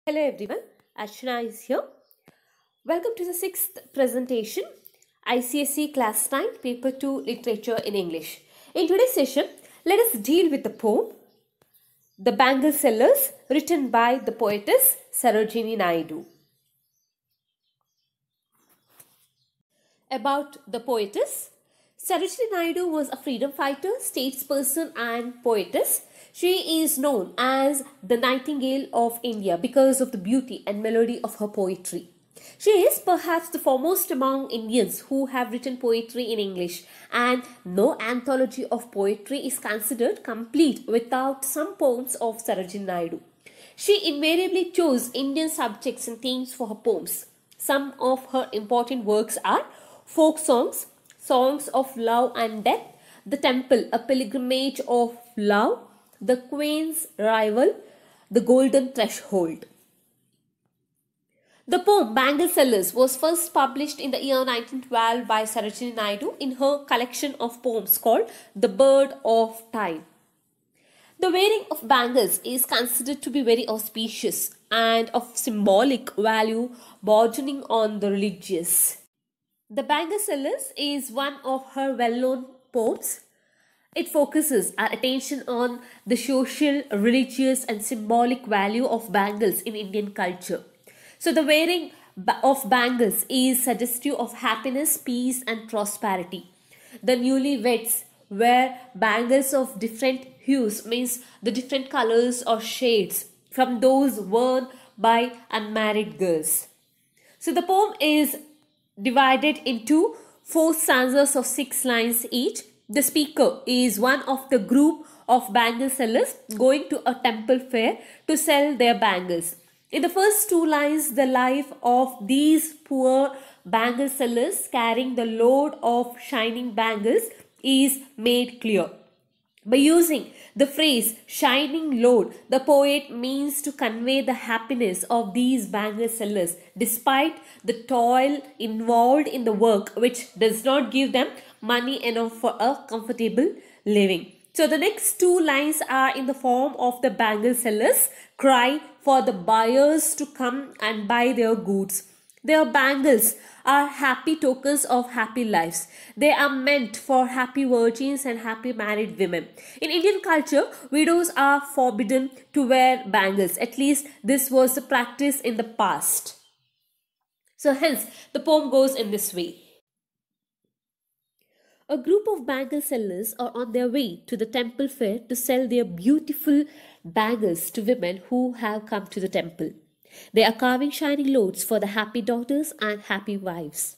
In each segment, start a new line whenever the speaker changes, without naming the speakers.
Hello everyone, Ashna is here. Welcome to the sixth presentation, ICSE Class 9, Paper 2, Literature in English. In today's session, let us deal with the poem, The Bangle Sellers, written by the poetess Sarojini Naidu. About the poetess, Sarojini Naidu was a freedom fighter, statesperson and poetess. She is known as the Nightingale of India because of the beauty and melody of her poetry. She is perhaps the foremost among Indians who have written poetry in English, and no anthology of poetry is considered complete without some poems of Sarojini Naidu. She invariably chose Indian subjects and themes for her poems. Some of her important works are folk songs, songs of love and death, The Temple, a pilgrimage of love, The Queen's Rival, The Golden Threshold. The poem Bangle Sellers was first published in the year 1912 by Sarojini Naidu in her collection of poems called The Bird of Time. The wearing of bangles is considered to be very auspicious and of symbolic value bordering on the religious. The Bangle Sellers is one of her well-known poems. It focuses our attention on the social, religious and symbolic value of bangles in Indian culture. So the wearing of bangles is suggestive of happiness, peace and prosperity. The newlyweds wear bangles of different hues, means the different colors or shades from those worn by unmarried girls. So the poem is divided into 4 stanzas of 6 lines each. The speaker is one of the group of bangle sellers going to a temple fair to sell their bangles. In the first 2 lines, the life of these poor bangle sellers carrying the load of shining bangles is made clear. By using the phrase shining load, the poet means to convey the happiness of these bangle sellers despite the toil involved in the work, which does not give them money enough for a comfortable living. So the next 2 lines are in the form of the bangle sellers cry for the buyers to come and buy their goods. Their bangles are happy tokens of happy lives. They are meant for happy virgins and happy married women. In Indian culture, widows are forbidden to wear bangles. At least this was the practice in the past. So hence, the poem goes in this way. A group of bangle sellers are on their way to the temple fair to sell their beautiful bangles to women who have come to the temple. They are carving shining loads for the happy daughters and happy wives.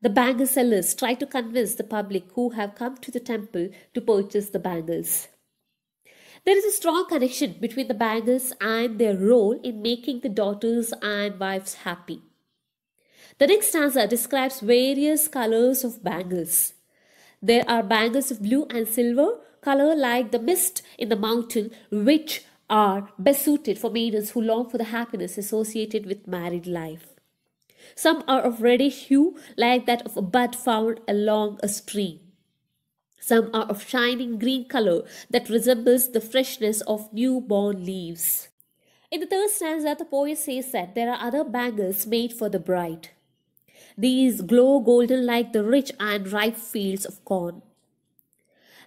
The bangle sellers try to convince the public who have come to the temple to purchase the bangles. There is a strong connection between the bangles and their role in making the daughters and wives happy. The next stanza describes various colors of bangles. There are bangles of blue and silver color like the mist in the mountain, which are best suited for maidens who long for the happiness associated with married life. Some are of reddish hue like that of a bud found along a stream. Some are of shining green color that resembles the freshness of newborn leaves. In the third stanza, the poet says that there are other bangles made for the bride. These glow golden like the rich and ripe fields of corn.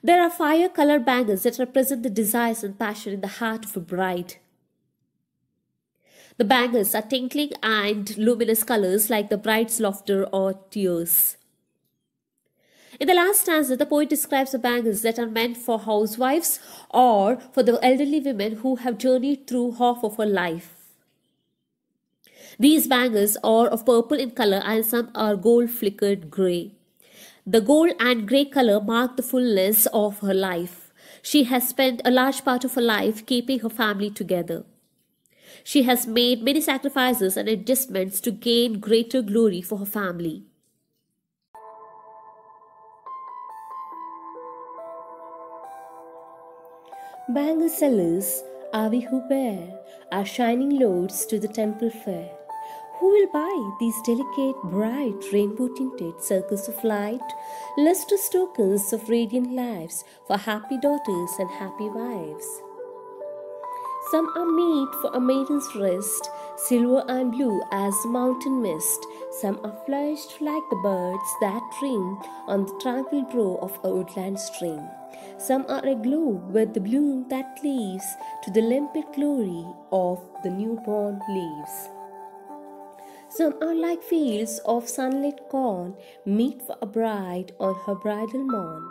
There are fire-colored bangles that represent the desires and passion in the heart of a bride. The bangles are twinkling and luminous colors like the bride's laughter or tears. In the last stanza, the poet describes the bangles that are meant for housewives or for the elderly women who have journeyed through half of her life. These bangles are of purple in color and some are gold-flickered grey. The gold and grey color mark the fullness of her life. She has spent a large part of her life keeping her family together. She has made many sacrifices and adjustments to gain greater glory for her family. Bangle sellers are we who bear our shining loads to the temple fair. Who will buy these delicate, bright, rainbow-tinted circles of light, lustrous tokens of radiant lives for happy daughters and happy wives? Some are made for a maiden's wrist, silver and blue as mountain mist. Some are flushed like the birds that dream on the tranquil brow of a woodland stream. Some are aglow with the bloom that cleaves to the limpid glory of the newborn leaves. Some are like fields of sunlit corn, meet for a bride on her bridal morn.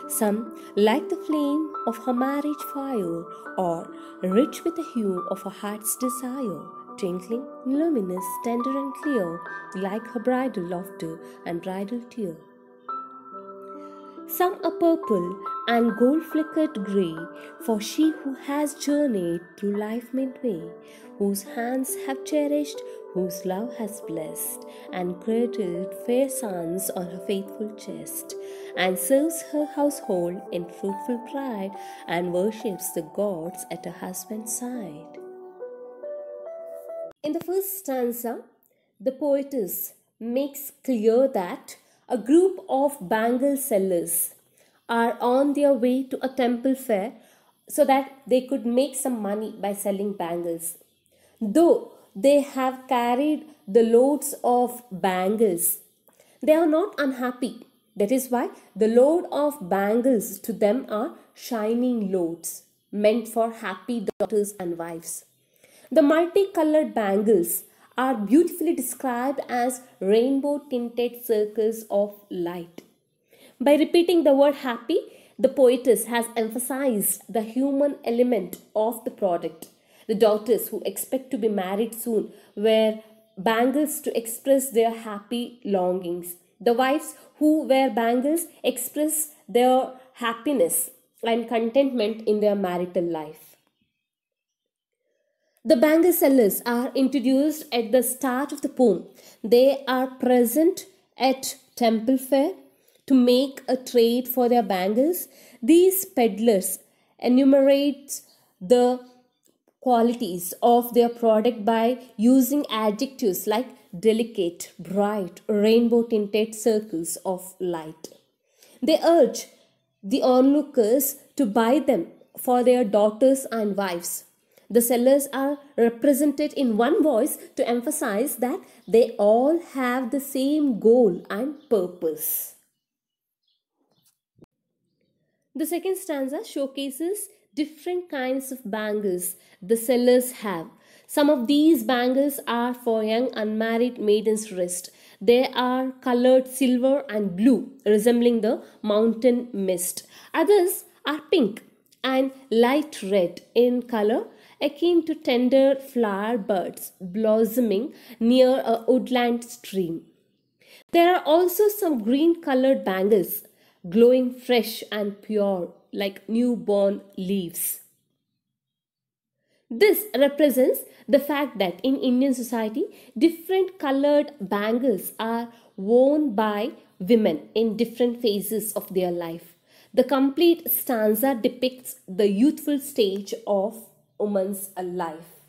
Some, like the flame of her marriage fire, are rich with the hue of her heart's desire, twinkling, luminous, tender and clear, like her bridal laughter and bridal tear. Some are purple and gold-fleckered grey, for she who has journeyed through life midway, whose hands have cherished, whose love has blessed, and cradled fair sons on her faithful chest, and serves her household in fruitful pride, and worships the gods at her husband's side. In the first stanza, the poetess makes clear that a group of bangle sellers are on their way to a temple fair so that they could make some money by selling bangles. Though they have carried the loads of bangles, they are not unhappy. That is why the load of bangles to them are shining loads, meant for happy daughters and wives. The multicolored bangles are beautifully described as rainbow tinted circles of light. By repeating the word happy, the poetess has emphasized the human element of the product. The daughters who expect to be married soon wear bangles to express their happy longings. The wives who wear bangles express their happiness and contentment in their marital life. The bangle sellers are introduced at the start of the poem. They are present at temple fair to make a trade for their bangles. These peddlers enumerate the qualities of their product by using adjectives like delicate, bright, rainbow tinted circles of light. They urge the onlookers to buy them for their daughters and wives. The sellers are represented in one voice to emphasize that they all have the same goal and purpose. The second stanza showcases different kinds of bangles the sellers have. Some of these bangles are for young unmarried maidens' wrist. They are colored silver and blue, resembling the mountain mist. Others are pink and light red in color, akin to tender flower buds blossoming near a woodland stream. There are also some green colored bangles, glowing fresh and pure like newborn leaves. This represents the fact that in Indian society, different colored bangles are worn by women in different phases of their life. The complete stanza depicts the youthful stage of woman's life.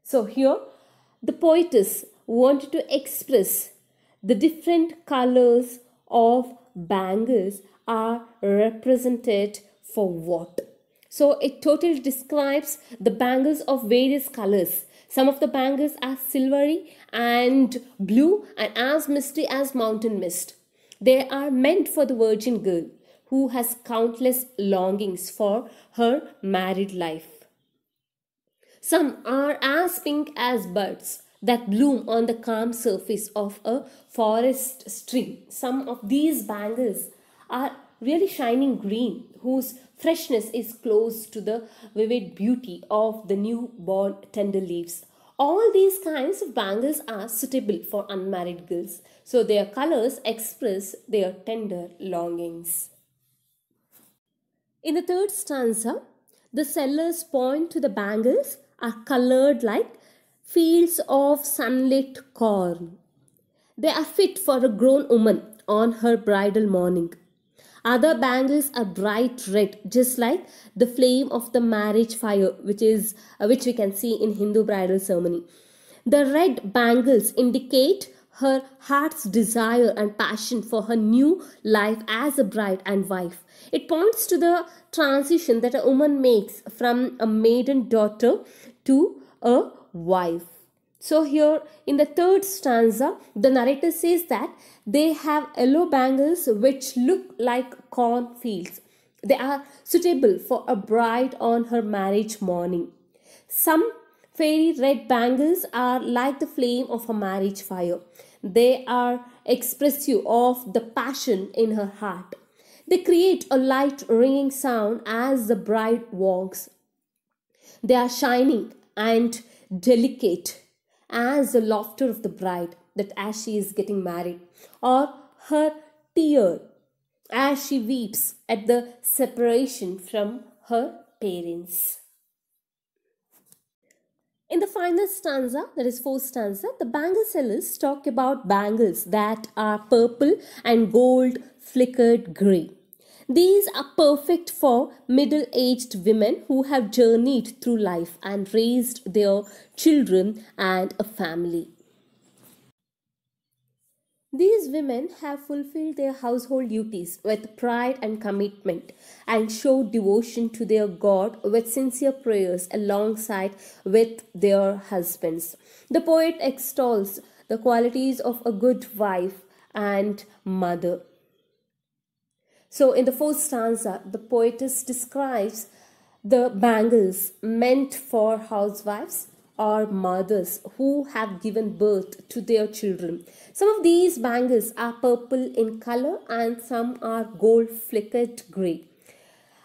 So here, the poetess wanted to express the different colors of bangles are represented for what. So it totally describes the bangles of various colors. Some of the bangles are silvery and blue and as misty as mountain mist. They are meant for the virgin girl who has countless longings for her married life. Some are as pink as buds that bloom on the calm surface of a forest stream. Some of these bangles are really shining green, whose freshness is close to the vivid beauty of the newborn tender leaves. All these kinds of bangles are suitable for unmarried girls, so their colors express their tender longings. In the third stanza, the sellers point to the bangles are colored like fields of sunlit corn. They are fit for a grown woman on her bridal morning. Other bangles are bright red, just like the flame of the marriage fire, which we can see in Hindu bridal ceremony. The red bangles indicate her heart's desire and passion for her new life as a bride and wife. It points to the transition that a woman makes from a maiden daughter to a wife. So, here in the third stanza, the narrator says that they have yellow bangles which look like cornfields. They are suitable for a bride on her marriage morning. Some fairy red bangles are like the flame of a marriage fire. They are expressive of the passion in her heart. They create a light ringing sound as the bride walks. They are shining and delicate as the laughter of the bride that as she is getting married, or her tear as she weeps at the separation from her parents. In the final stanza, that is fourth stanza, the bangle sellers talk about bangles that are purple and gold flickered grey. These are perfect for middle aged women who have journeyed through life and raised their children and a family. These women have fulfilled their household duties with pride and commitment and showed devotion to their God with sincere prayers alongside with their husbands. The poet extols the qualities of a good wife and mother. So, in the fourth stanza, the poetess describes the bangles meant for housewives or mothers who have given birth to their children. Some of these bangles are purple in color and some are gold fleckered grey.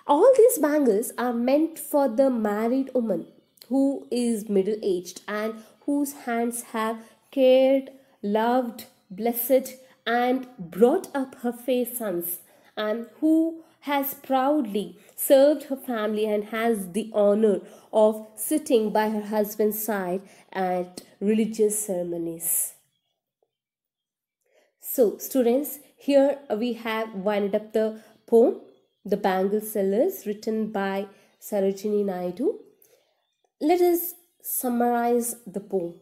All these bangles are meant for the married woman who is middle aged and whose hands have cared, loved, blessed, and brought up her fair sons, and who has proudly served her family and has the honor of sitting by her husband's side at religious ceremonies. So, students, here we have winded up the poem, The Bangle Sellers, written by Sarojini Naidu. Let us summarize the poem.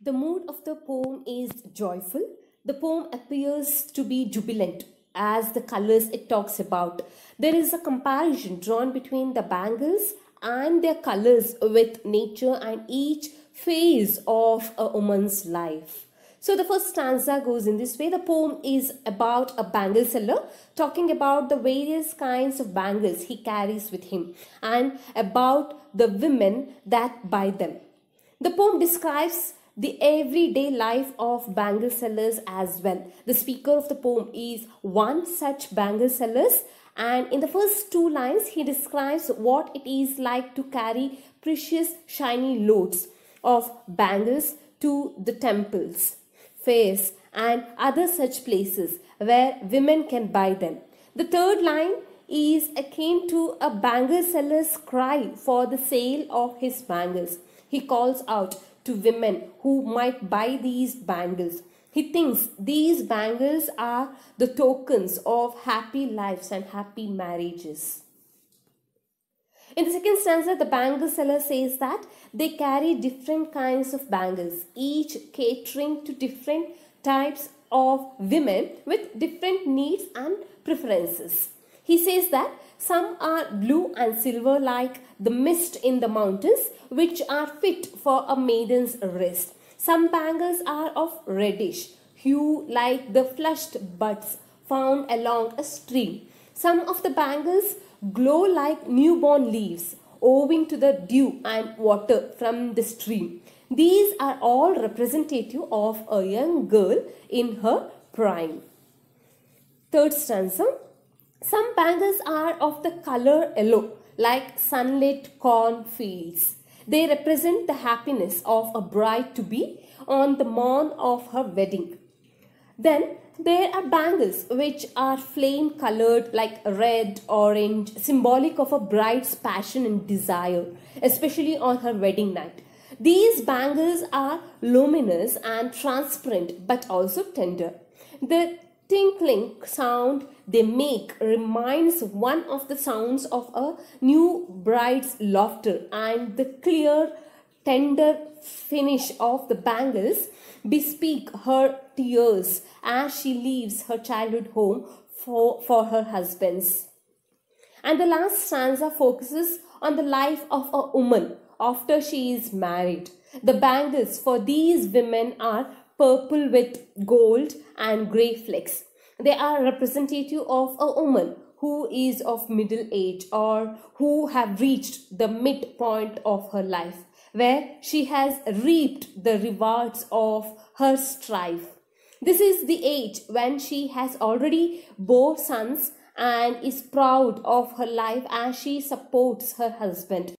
The mood of the poem is joyful. The poem appears to be jubilant as the colors it talks about. There is a comparison drawn between the bangles and their colors with nature and each phase of a woman's life. So the first stanza goes in this way. The poem is about a bangle seller talking about the various kinds of bangles he carries with him and about the women that buy them. The poem describes the everyday life of bangle sellers as well. The speaker of the poem is one such bangle seller, and in the first two lines he describes what it is like to carry precious shiny loads of bangles to the temples, fairs and other such places where women can buy them. The third line is akin to a bangle seller's cry for the sale of his bangles. He calls out to women who might buy these bangles. He thinks these bangles are the tokens of happy lives and happy marriages. In the second stanza, the bangle seller says that they carry different kinds of bangles, each catering to different types of women with different needs and preferences. He says that some are blue and silver like the mist in the mountains, which are fit for a maiden's wrist. Some bangles are of reddish hue like the flushed buds found along a stream. Some of the bangles glow like newborn leaves owing to the dew and water from the stream. These are all representative of a young girl in her prime. Third stanza. Some bangles are of the color yellow like sunlit cornfields. They represent the happiness of a bride-to-be on the morn of her wedding. Then there are bangles which are flame colored like red, orange, symbolic of a bride's passion and desire, especially on her wedding night. These bangles are luminous and transparent but also tender. The tinkling sound they make reminds one of the sounds of a new bride's laughter, and the clear tender finish of the bangles bespeak her tears as she leaves her childhood home for her husbands. And the last stanza focuses on the life of a woman after she is married. The bangles for these women are purple with gold and grey flecks. They are representative of a woman who is of middle age or who have reached the midpoint of her life, where she has reaped the rewards of her strife. This is the age when she has already bore sons and is proud of her life as she supports her husband,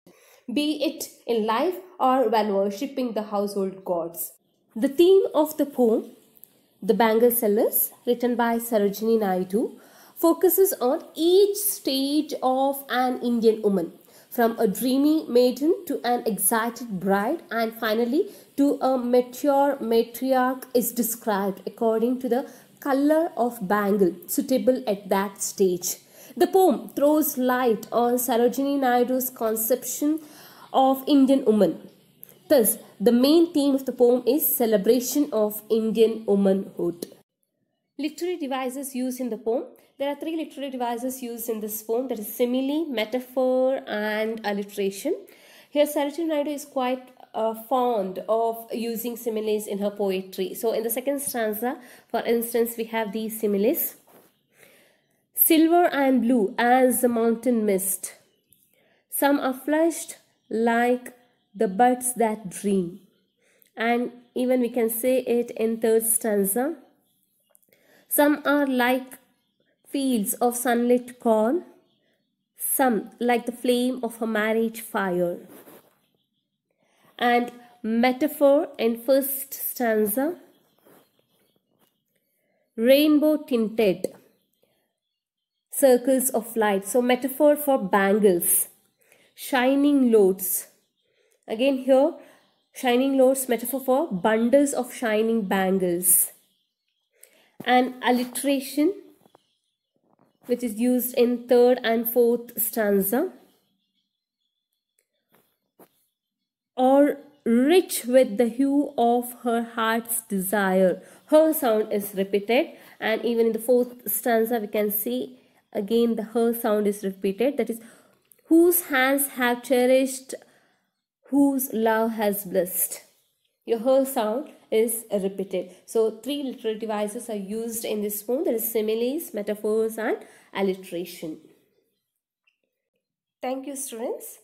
be it in life or when worshipping the household gods. The theme of the poem, The Bangle Sellers, written by Sarojini Naidu, focuses on each stage of an Indian woman, from a dreamy maiden to an excited bride, and finally to a mature matriarch, is described according to the color of bangle suitable at that stage. The poem throws light on Sarojini Naidu's conception of Indian woman. Thus, the main theme of the poem is celebration of Indian womanhood. Literary devices used in the poem. There are three literary devices used in this poem, that is simile, metaphor and alliteration. Here Sarojini Naidu is quite fond of using similes in her poetry. So in the second stanza, for instance, we have these similes. Silver and blue as the mountain mist. Some are flushed like the buds that dream. And even we can say it in third stanza. Some are like fields of sunlit corn, some like the flame of a marriage fire. And metaphor in first stanza, rainbow tinted circles of light. So metaphor for bangles, shining loads. Again here, shining loads, metaphor for bundles of shining bangles. And alliteration, which is used in third and fourth stanza, or rich with the hue of her heart's desire. Her sound is repeated, and even in the fourth stanza we can see again the her sound is repeated, that is, whose hands have cherished, whose love has blessed. Your her sound is repeated. So three literary devices are used in this poem, that is similes, metaphors and alliteration. Thank you, students.